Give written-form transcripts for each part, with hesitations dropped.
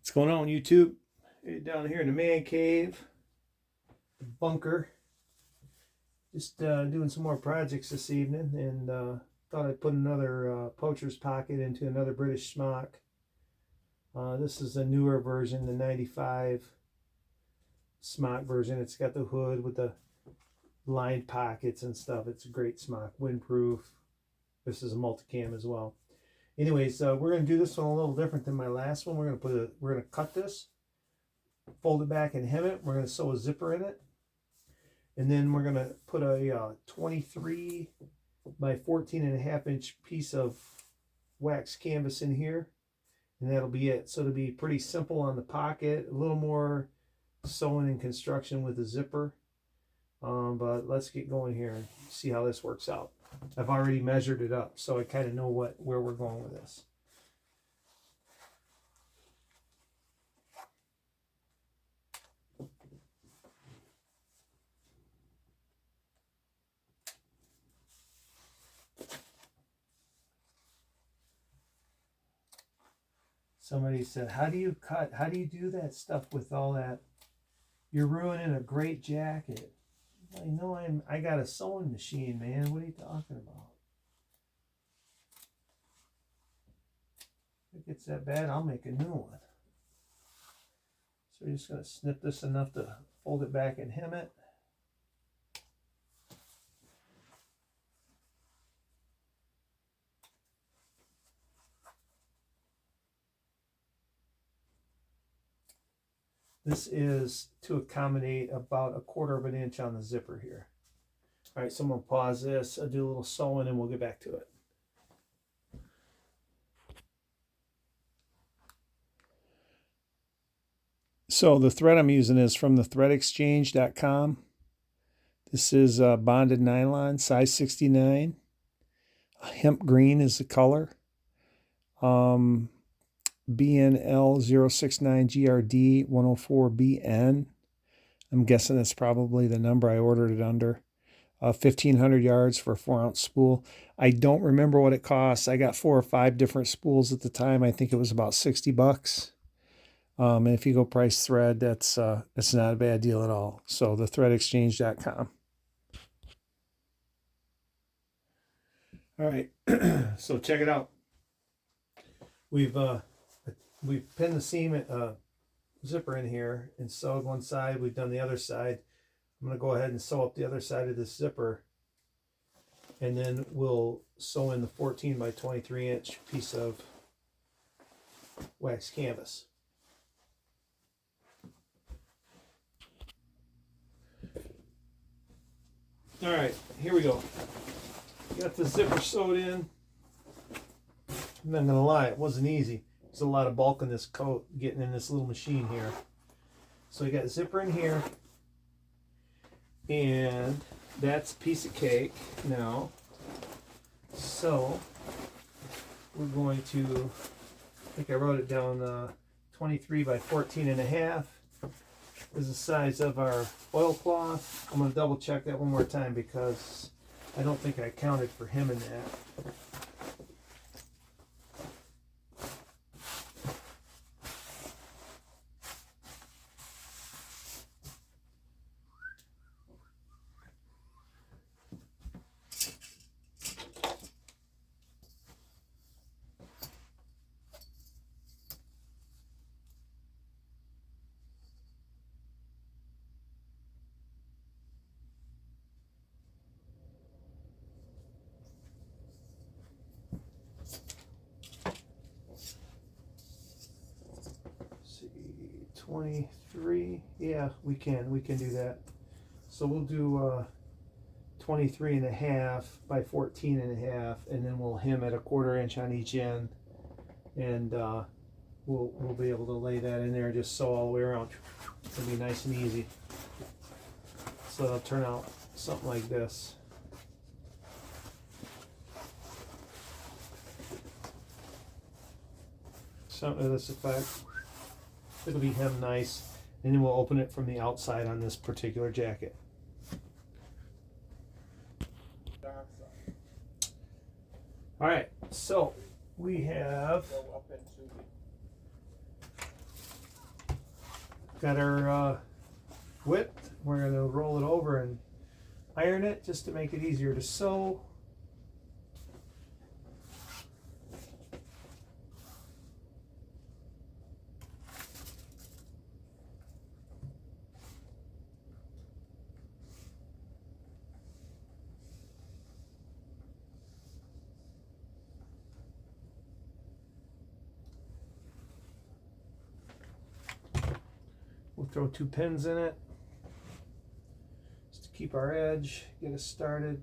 What's going on, YouTube? Down here in the man cave, the bunker. Just doing some more projects this evening, and thought I'd put another poacher's pocket into another British smock. This is a newer version, the 95 smock version. It's got the hood with the lined pockets and stuff. It's a great smock, windproof. This is a multicam as well. Anyways, we're going to do this one a little different than my last one. We're going to cut this, fold it back and hem it. We're going to sew a zipper in it. And then we're going to put a 23 by 14.5 inch piece of wax canvas in here. And that'll be it. So it'll be pretty simple on the pocket, a little more sewing and construction with the zipper. But let's get going here and see how this works out. I've already measured it up, so I kind of know where we're going with this. Somebody said, how do you do that stuff with all that? You're ruining a great jacket. I know I got a sewing machine, man. What are you talking about? If it gets that bad, I'll make a new one. So we're just going to snip this enough to fold it back and hem it. This is to accommodate about 1/4 of an inch on the zipper here. All right, so I'm going to pause this. I'll do a little sewing and we'll get back to it. So the thread I'm using is from the threadexchange.com. This is bonded nylon, size 69. Hemp green is the color. BNL069GRD 104BN. I'm guessing that's probably the number I ordered it under. 1,500 yards for a 4-ounce spool. I don't remember what it costs. I got 4 or 5 different spools at the time. I think it was about $60. And if you go price thread, that's not a bad deal at all. So the threadexchange.com. All right, so check it out. We've pinned the seam zipper in here and sewed one side. We've done the other side. I'm going to go ahead and sew up the other side of this zipper, and then we'll sew in the 14 by 23 inch piece of wax canvas. All right, here we go. Got the zipper sewed in. I'm not gonna lie, it wasn't easy. There's a lot of bulk in this coat getting in this little machine here. So you got zipper in here, and that's a piece of cake now. So we're going to, I think I wrote it down, 23 by 14.5 is the size of our oilcloth. I'm going to double check that one more time because I don't think I counted for hemming that. See, 23. Yeah, we can do that. So we'll do 23.5 by 14.5, and then we'll hem at 1/4 inch on each end, and we'll be able to lay that in there and just sew all the way around. It'll be nice and easy. So it'll turn out something like this. Something to this effect. It'll be hemmed nice, and then we'll open it from the outside on this particular jacket. All right, so we have got our width. We're going to roll it over and iron it just to make it easier to sew. We'll throw 2 pins in it just to keep our edge, get us started.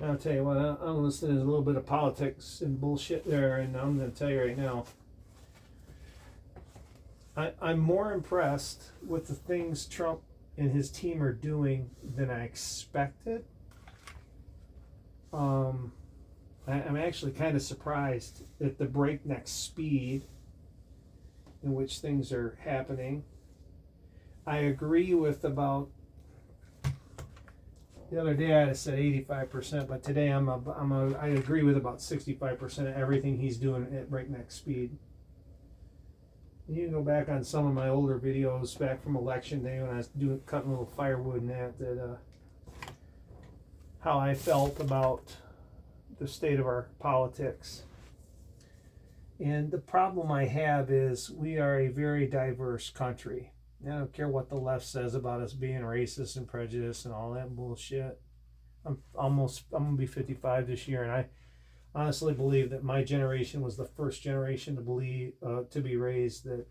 I'll tell you what, I'm listening to a little bit of politics and bullshit there, and I'm going to tell you right now, I'm more impressed with the things Trump and his team are doing than I expected. I'm actually kind of surprised at the breakneck speed in which things are happening. I agree with about, the other day I said 85%, but today I agree with about 65% of everything he's doing at breakneck speed. You can go back on some of my older videos back from election day when I was cutting a little firewood and that how I felt about the state of our politics. And the problem I have is we are a very diverse country. I don't care what the left says about us being racist and prejudiced and all that bullshit. I'm gonna be 55 this year, and I honestly believe that my generation was the first generation to be raised that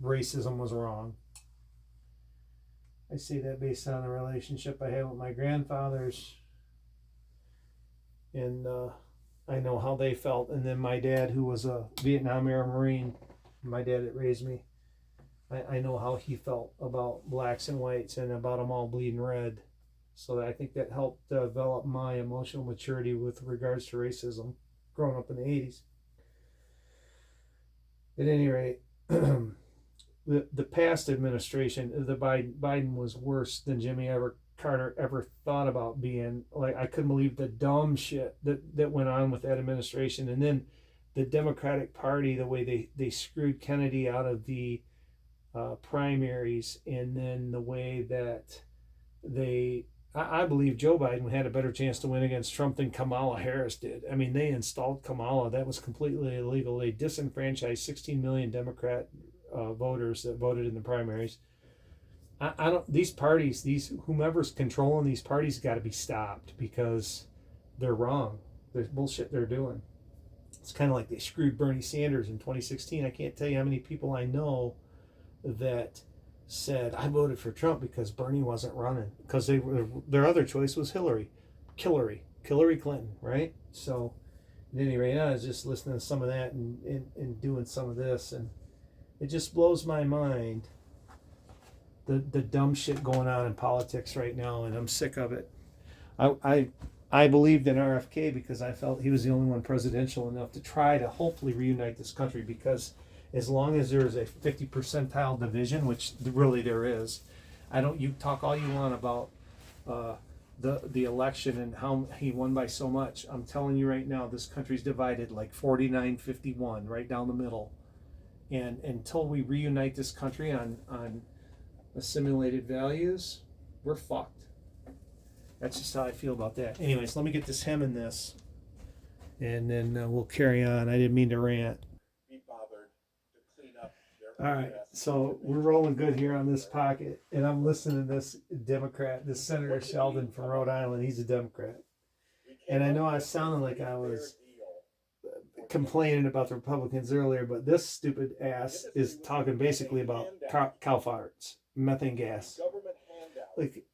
racism was wrong. I say that based on the relationship I had with my grandfathers, and I know how they felt. And then my dad, who was a Vietnam era Marine, my dad that raised me, I know how he felt about blacks and whites and about them all bleeding red. So I think that helped develop my emotional maturity with regards to racism growing up in the 80s. At any rate, the past administration, the Biden was worse than Jimmy Carter ever thought about being. Like, I couldn't believe the dumb shit that went on with that administration. And then the Democratic Party, the way they screwed Kennedy out of the primaries, and then the way that I believe Joe Biden had a better chance to win against Trump than Kamala Harris did. I mean, they installed Kamala. That was completely illegal. They disenfranchised 16 million Democrat voters that voted in the primaries. I don't. These parties, whomever's controlling these parties, got to be stopped because they're wrong. There's bullshit they're doing. It's kind of like they screwed Bernie Sanders in 2016. I can't tell you how many people I know that said, I voted for Trump because Bernie wasn't running, because their other choice was Hillary Clinton, right? So at any rate, I was just listening to some of that and doing some of this, and it just blows my mind the dumb shit going on in politics right now, and I'm sick of it. I believed in RFK because I felt he was the only one presidential enough to try to hopefully reunite this country, because as long as there is a 50 percentile division, which really there is, you talk all you want about the election and how he won by so much. I'm telling you right now, this country's divided like 49-51, right down the middle. And until we reunite this country on assimilated values, we're fucked. That's just how I feel about that. Anyways, let me get this hem in this, and then we'll carry on. I didn't mean to rant. All right, so we're rolling good here on this pocket, and I'm listening to this Democrat, this Senator Sheldon from Rhode Island. He's a Democrat, and I know I sounded like I was complaining about the Republicans earlier, but this stupid ass is talking basically about cow farts, methane gas. Like,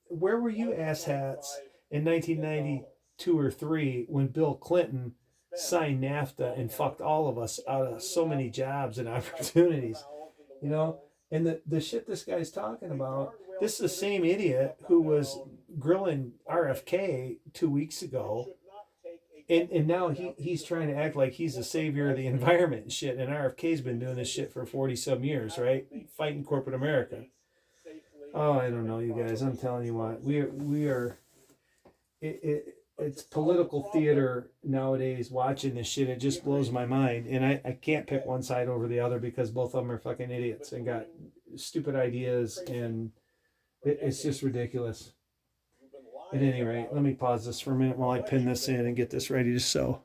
where were you asshats in 1992 or 3 when Bill Clinton signed NAFTA and fucked all of us out of so many jobs and opportunities, and the shit this guy's talking about, this is the same idiot who was grilling RFK 2 weeks ago And now he's trying to act like he's the savior of the environment and shit. And RFK's been doing this shit for 40 some years, right? Fighting corporate America. Oh, I don't know, you guys. I'm telling you what, we are. It's political theater nowadays. Watching this shit, it just blows my mind. And I can't pick one side over the other because both of them are fucking idiots and got stupid ideas, and it's just ridiculous. At any rate, let me pause this for a minute while I pin this in and get this ready to sew.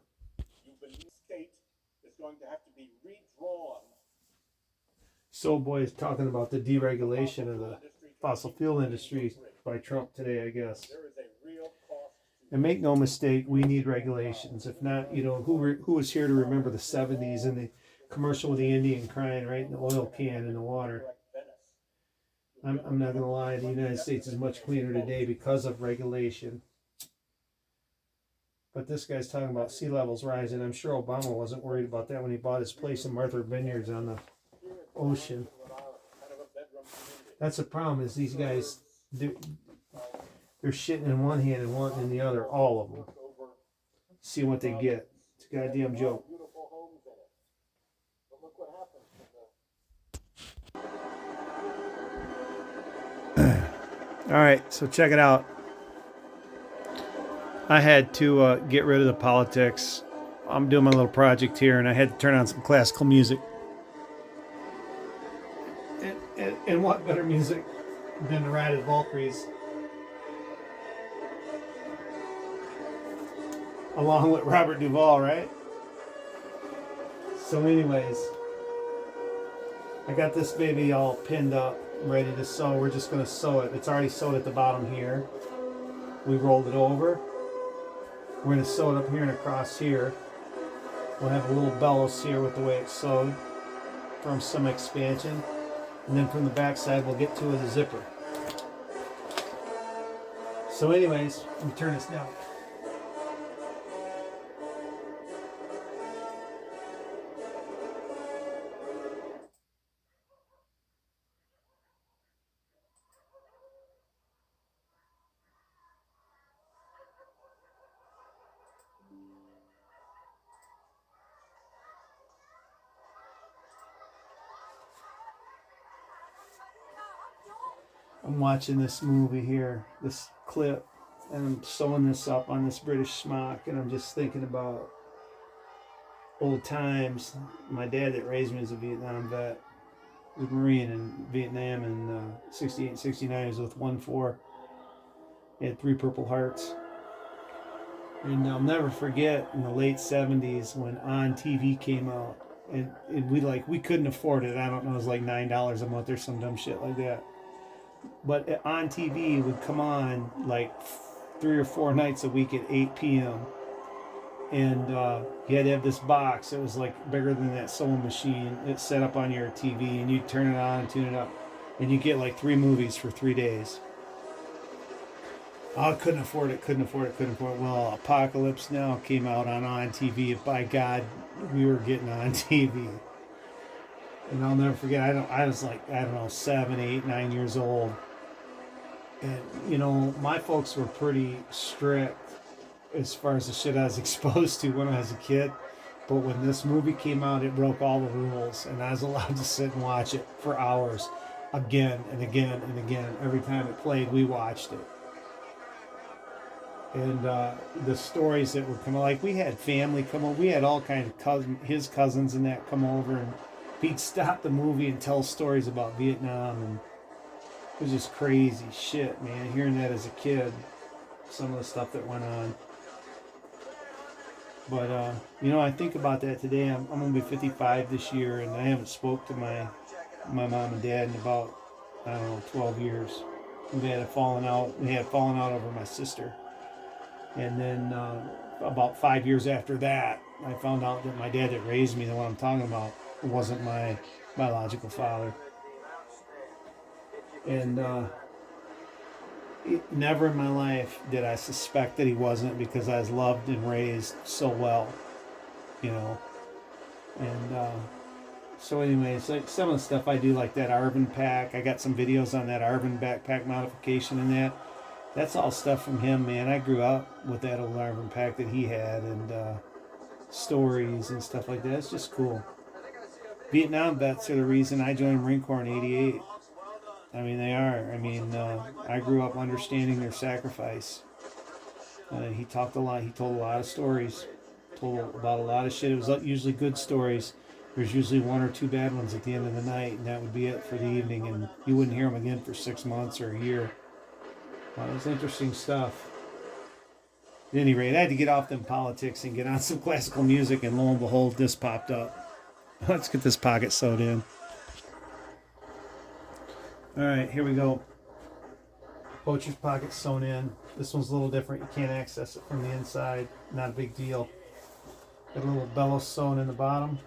So boy is talking about the deregulation of the fossil fuel industry by Trump today, I guess. And make no mistake, we need regulations. If not, you know, who was here to remember the 70s and the commercial with the Indian crying right in the oil can in the water? I'm not going to lie, the United States is much cleaner today because of regulation. But this guy's talking about sea levels rising. I'm sure Obama wasn't worried about that when he bought his place in Martha Vineyards on the ocean. That's the problem, is these guys, they're shitting in one hand and wanting in the other, all of them. See what they get. It's a goddamn joke. All right, so check it out. I had to get rid of the politics. I'm doing my little project here, and I had to turn on some classical music. And what better music than the Ride of Valkyries? Along with Robert Duvall, right? So anyways, I got this baby all pinned up, ready to sew. We're just going to sew it. It's already sewed at the bottom here. We rolled it over. We're going to sew it up here and across here. We'll have a little bellows here with the way it's sewed from some expansion. And then from the back side, we'll get to the zipper. So anyways, let me turn this down. I'm watching this movie here, this clip, and I'm sewing this up on this British smock, and I'm just thinking about old times. My dad that raised me is a Vietnam vet. He was a Marine in Vietnam in 68 and 69. He was with 1-4. He had 3 Purple Hearts. And I'll never forget in the late 70s when On TV came out. And we couldn't afford it. I don't know, it was like $9 a month or some dumb shit like that. But On TV would come on like 3 or 4 nights a week at 8 p.m. And you had to have this box. It was like bigger than that sewing machine. It's set up on your TV, and you'd turn it on and tune it up. And you get like 3 movies for 3 days. Oh, couldn't afford it. Well, Apocalypse Now came out on TV. By God, we were getting on TV. And I'll never forget, I was like, 7, 8, 9 years old. And, you know, my folks were pretty strict as far as the shit I was exposed to when I was a kid. But when this movie came out, it broke all the rules. And I was allowed to sit and watch it for hours. Again and again and again. Every time it played, we watched it. And the stories that were coming, like we had family come over. We had all kinds of his cousins and that come over, and he'd stop the movie and tell stories about Vietnam, and it was just crazy shit, man. Hearing that as a kid, some of the stuff that went on. But you know, I think about that today. I'm gonna be 55 this year, and I haven't spoke to my mom and dad in about 12 years. We had fallen out over my sister, and then about 5 years after that, I found out that my dad that raised me, the one I'm talking about, wasn't my biological father. And never in my life did I suspect that he wasn't, because I was loved and raised so well, you know. And so anyways, like some of the stuff I do, like that Arvin pack, I got some videos on that Arvin backpack modification and that. That's all stuff from him, man. I grew up with that old Marvin pack that he had, and stories and stuff like that. It's just cool. Vietnam vets are the reason I joined Marine Corps in '88. I mean, they are. I mean, I grew up understanding their sacrifice. He talked a lot. He told a lot of stories. Told about a lot of shit. It was usually good stories. There's usually one or two bad ones at the end of the night, and that would be it for the evening. And you wouldn't hear them again for 6 months or a year. It was interesting stuff. At any rate, I had to get off them politics and get on some classical music, and lo and behold, this popped up. Let's get this pocket sewed in. Alright, here we go. Poacher's pocket sewn in. This one's a little different. You can't access it from the inside. Not a big deal. Got a little bellows sewn in the bottom.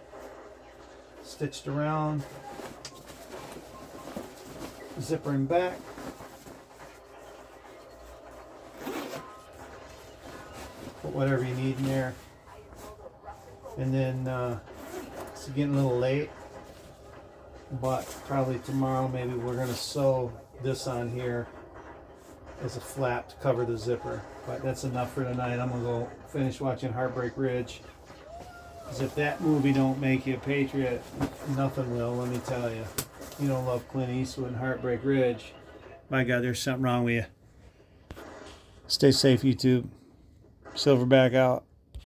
Stitched around. Zipper in back. Put whatever you need in there. And then it's getting a little late, but probably tomorrow maybe we're going to sew this on here as a flap to cover the zipper. But that's enough for tonight. I'm going to go finish watching Heartbreak Ridge. Because if that movie don't make you a patriot, nothing will, let me tell you. You don't love Clint Eastwood and Heartbreak Ridge, my God, there's something wrong with you. Stay safe, YouTube. Silverback out.